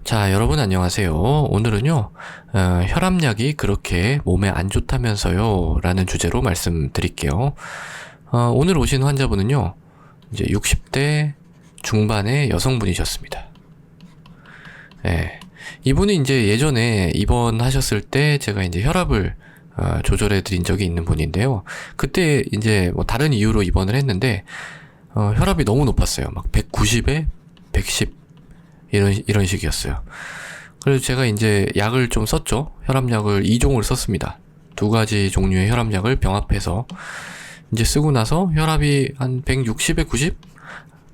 자, 여러분 안녕하세요. 오늘은요, 혈압약이 그렇게 몸에 안 좋다면서요? 라는 주제로 말씀드릴게요. 오늘 오신 환자분은요, 이제 60대 중반의 여성분이셨습니다. 예. 이분이 이제 예전에 입원하셨을 때 제가 이제 혈압을 조절해 드린 적이 있는 분인데요. 그때 이제 뭐 다른 이유로 입원을 했는데, 혈압이 너무 높았어요. 막 190에 110, 이런 식이었어요. 그래서 제가 이제 약을 좀 썼죠. 혈압약을 2종을 썼습니다. 두 가지 종류의 혈압약을 병합해서 이제 쓰고 나서 혈압이 한 160에 90?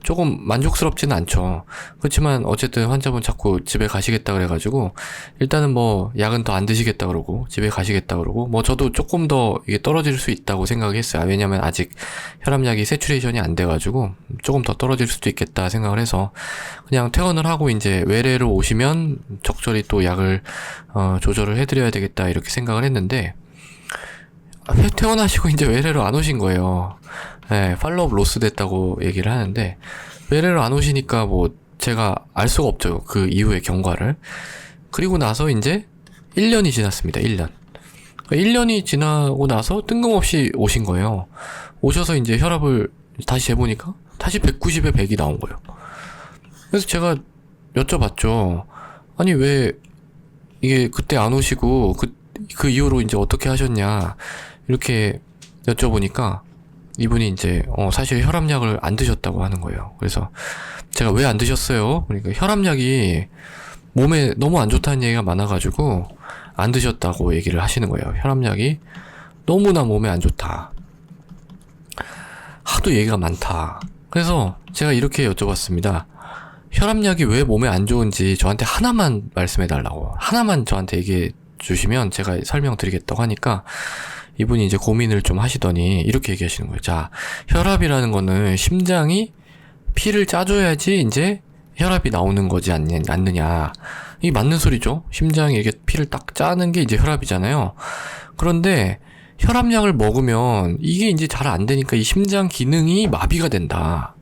조금 만족스럽지는 않죠. 그렇지만 어쨌든 환자분 자꾸 집에 가시겠다 그래가지고 일단은 뭐 약은 더 안 드시겠다 그러고 집에 가시겠다 그러고 뭐 저도 조금 더 이게 떨어질 수 있다고 생각했어요. 왜냐면 아직 혈압약이 세츄레이션이 안 돼가지고 조금 더 떨어질 수도 있겠다 생각을 해서 그냥 퇴원을 하고 이제 외래로 오시면 적절히 또 약을 조절을 해드려야 되겠다 이렇게 생각을 했는데 퇴원하시고 이제 외래로 안 오신 거예요. 네, 팔로업 로스 됐다고 얘기를 하는데 외래로 안 오시니까 뭐 제가 알 수가 없죠. 그 이후의 경과를. 그리고 나서 이제 1년이 지났습니다. 1년. 1년이 지나고 나서 뜬금없이 오신 거예요. 오셔서 이제 혈압을 다시 재보니까 다시 190에 100이 나온 거예요. 그래서 제가 여쭤봤죠. 아니 왜 이게 그때 안 오시고 그 이후로 이제 어떻게 하셨냐 이렇게 여쭤보니까 이분이 이제 사실 혈압약을 안 드셨다고 하는 거예요. 그래서 제가 왜 안 드셨어요? 그러니까 혈압약이 몸에 너무 안 좋다는 얘기가 많아가지고 안 드셨다고 얘기를 하시는 거예요. 혈압약이 너무나 몸에 안 좋다. 하도 얘기가 많다. 그래서 제가 이렇게 여쭤봤습니다. 혈압약이 왜 몸에 안 좋은지 저한테 하나만 말씀해 달라고. 하나만 저한테 얘기해 주시면 제가 설명드리겠다고 하니까 이분이 이제 고민을 좀 하시더니 이렇게 얘기하시는 거예요. 자, 혈압이라는 거는 심장이 피를 짜줘야지 이제 혈압이 나오는 거지 않느냐. 이게 맞는 소리죠. 심장이 이렇게 피를 딱 짜는 게 이제 혈압이잖아요. 그런데 혈압약을 먹으면 이게 이제 잘 안 되니까 이 심장 기능이 마비가 된다.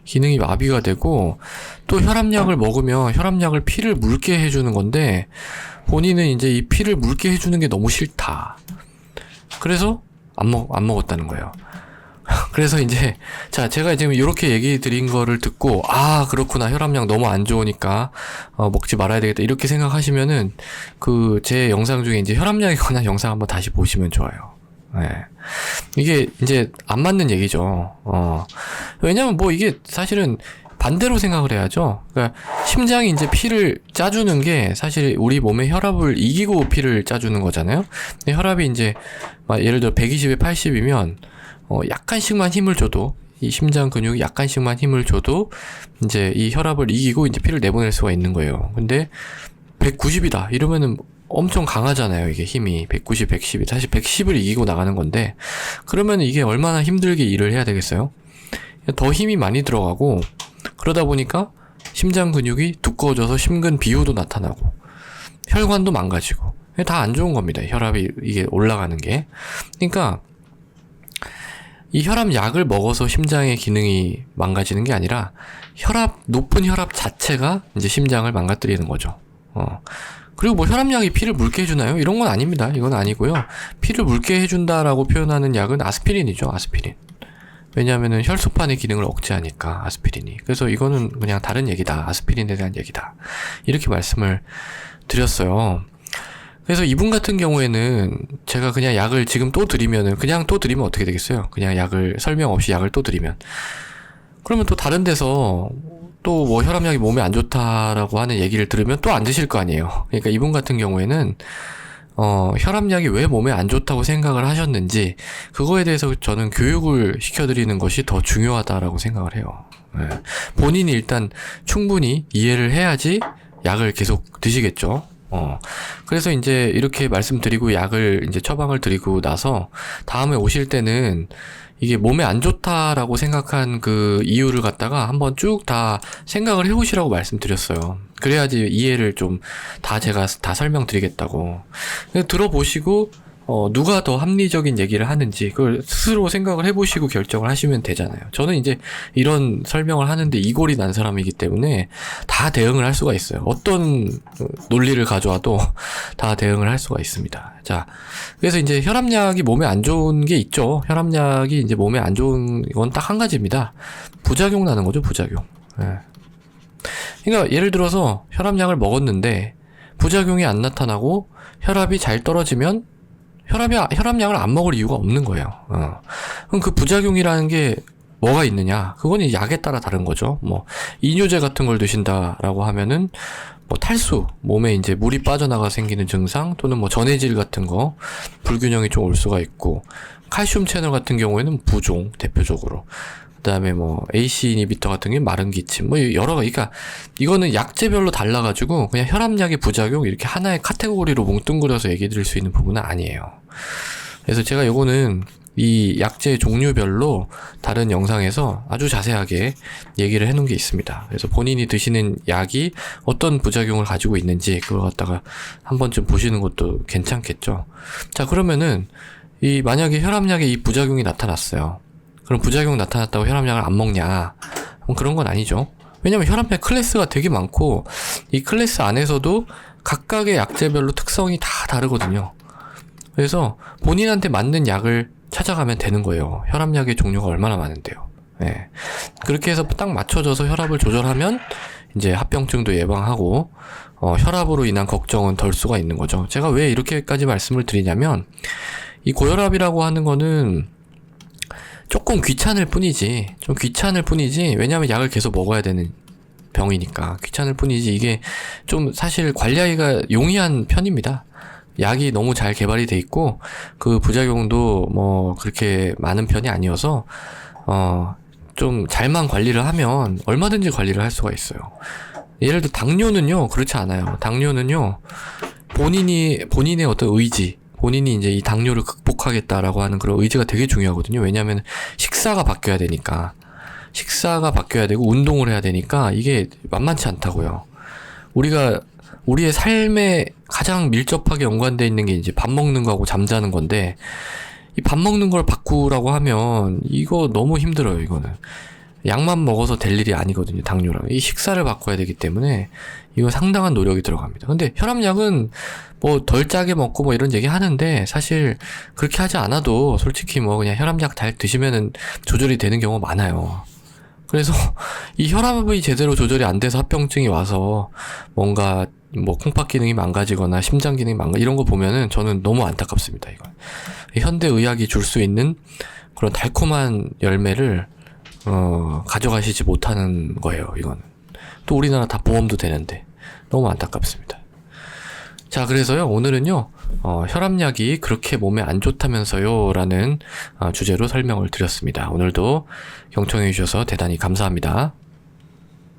기능이 마비가 되고 또 혈압약을 먹으면 혈압약을 피를 묽게 해주는 건데 본인은 이제 이 피를 묽게 해주는 게 너무 싫다. 그래서 안 먹었다는 거예요. 그래서 이제 자 제가 지금 이렇게 얘기 드린 거를 듣고 아 그렇구나 혈압약 너무 안 좋으니까 먹지 말아야 되겠다 이렇게 생각하시면은 그 제 영상 중에 이제 혈압약에 관한 영상 한번 다시 보시면 좋아요. 네. 이게 이제 안 맞는 얘기죠. 왜냐면 뭐 이게 사실은 반대로 생각을 해야죠. 그러니까 심장이 이제 피를 짜주는 게 사실 우리 몸의 혈압을 이기고 피를 짜주는 거잖아요. 근데 혈압이 이제 예를 들어 120에 80이면 약간씩만 힘을 줘도 이 심장 근육이 약간씩만 힘을 줘도 이제 이 혈압을 이기고 이제 피를 내보낼 수가 있는 거예요. 근데 190이다 이러면은 엄청 강하잖아요. 이게 힘이 190, 110이 사실 110을 이기고 나가는 건데 그러면 이게 얼마나 힘들게 일을 해야 되겠어요? 더 힘이 많이 들어가고 그러다 보니까 심장 근육이 두꺼워져서 심근 비후도 나타나고 혈관도 망가지고 다 안 좋은 겁니다. 혈압이 이게 올라가는 게. 그러니까 이 혈압약을 먹어서 심장의 기능이 망가지는 게 아니라 높은 혈압 자체가 이제 심장을 망가뜨리는 거죠. 그리고 뭐 혈압약이 피를 묽게 해주나요? 이런 건 아닙니다. 이건 아니고요. 피를 묽게 해준다라고 표현하는 약은 아스피린이죠. 아스피린. 왜냐하면은 혈소판의 기능을 억제하니까 아스피린이. 그래서 이거는 그냥 다른 얘기다. 아스피린에 대한 얘기다. 이렇게 말씀을 드렸어요. 그래서 이분 같은 경우에는 제가 그냥 약을 지금 또 드리면은 그냥 또 드리면 어떻게 되겠어요? 그냥 약을 설명 없이 약을 또 드리면 그러면 또 다른 데서 또 뭐 혈압약이 몸에 안 좋다라고 하는 얘기를 들으면 또 안 드실 거 아니에요. 그러니까 이분 같은 경우에는 혈압약이 왜 몸에 안 좋다고 생각을 하셨는지 그거에 대해서 저는 교육을 시켜드리는 것이 더 중요하다라고 생각을 해요. 네. 본인이 일단 충분히 이해를 해야지 약을 계속 드시겠죠. 그래서 이제 이렇게 말씀드리고 약을 이제 처방을 드리고 나서 다음에 오실 때는 이게 몸에 안 좋다라고 생각한 그 이유를 갖다가 한번 쭉 다 생각을 해보시라고 말씀드렸어요. 그래야지 이해를 좀 제가 다 설명드리겠다고. 들어보시고 누가 더 합리적인 얘기를 하는지 그걸 스스로 생각을 해보시고 결정을 하시면 되잖아요. 저는 이제 이런 설명을 하는데 이골이 난 사람이기 때문에 다 대응을 할 수가 있어요. 어떤 논리를 가져와도 다 대응을 할 수가 있습니다. 자, 그래서 이제 혈압약이 몸에 안 좋은 게 있죠. 혈압약이 이제 몸에 안 좋은 건 딱 한 가지입니다. 부작용 나는 거죠, 부작용. 예. 그러니까 예를 들어서 혈압약을 먹었는데 부작용이 안 나타나고 혈압이 잘 떨어지면 혈압약을 안 먹을 이유가 없는 거예요. 그럼 그 부작용이라는 게 뭐가 있느냐? 그건 약에 따라 다른 거죠. 뭐 이뇨제 같은 걸 드신다라고 하면은 뭐 탈수, 몸에 이제 물이 빠져나가 생기는 증상, 또는 뭐 전해질 같은 거, 불균형이 좀 올 수가 있고, 칼슘 채널 같은 경우에는 부종 대표적으로. 그다음에 뭐 AC 이니비터 같은 게 마른 기침, 뭐 여러 가지. 그러니까 이거는 약제별로 달라가지고 그냥 혈압약의 부작용 이렇게 하나의 카테고리로 뭉뚱그려서 얘기 드릴 수 있는 부분은 아니에요. 그래서 제가 요거는 이 약제 종류별로 다른 영상에서 아주 자세하게 얘기를 해놓은 게 있습니다. 그래서 본인이 드시는 약이 어떤 부작용을 가지고 있는지 그걸 갖다가 한 번쯤 보시는 것도 괜찮겠죠. 자, 그러면은 만약에 혈압약에 이 부작용이 나타났어요. 그럼 부작용 나타났다고 혈압약을 안 먹냐? 그런 건 아니죠. 왜냐면 혈압약 클래스가 되게 많고 이 클래스 안에서도 각각의 약제별로 특성이 다 다르거든요. 그래서 본인한테 맞는 약을 찾아가면 되는 거예요. 혈압약의 종류가 얼마나 많은데요. 네. 그렇게 해서 딱 맞춰져서 혈압을 조절하면 이제 합병증도 예방하고 혈압으로 인한 걱정은 덜 수가 있는 거죠. 제가 왜 이렇게까지 말씀을 드리냐면 이 고혈압이라고 하는 거는 조금 귀찮을 뿐이지, 왜냐하면 약을 계속 먹어야 되는 병이니까 귀찮을 뿐이지, 이게 좀 사실 관리하기가 용이한 편입니다. 약이 너무 잘 개발이 돼 있고 그 부작용도 뭐 그렇게 많은 편이 아니어서 좀 잘만 관리를 하면 얼마든지 관리를 할 수가 있어요. 예를 들어 당뇨는요 그렇지 않아요. 당뇨는요 본인의 어떤 의지, 본인이 이제 이 당뇨를 극복하겠다라고 하는 그런 의지가 되게 중요하거든요. 왜냐하면 식사가 바뀌어야 되고 운동을 해야 되니까 이게 만만치 않다고요. 우리의 삶에 가장 밀접하게 연관되어 있는 게 이제 밥 먹는 거하고 잠자는 건데, 이 밥 먹는 걸 바꾸라고 하면 이거 너무 힘들어요. 이거는 약만 먹어서 될 일이 아니거든요. 당뇨랑 이 식사를 바꿔야 되기 때문에 이거 상당한 노력이 들어갑니다. 근데 혈압약은 뭐 덜 짜게 먹고 뭐 이런 얘기 하는데 사실 그렇게 하지 않아도 솔직히 뭐 그냥 혈압약 잘 드시면은 조절이 되는 경우가 많아요. 그래서 이 혈압이 제대로 조절이 안 돼서 합병증이 와서 뭔가 뭐 콩팥 기능이 망가지거나 심장 기능이 이런 거 보면은 저는 너무 안타깝습니다. 이거 현대 의학이 줄 수 있는 그런 달콤한 열매를 가져가시지 못하는 거예요. 이거는 또 우리나라 다 보험도 되는데 너무 안타깝습니다. 자, 그래서요 오늘은요 혈압약이 그렇게 몸에 안 좋다면서요 라는 주제로 설명을 드렸습니다. 오늘도 경청해 주셔서 대단히 감사합니다.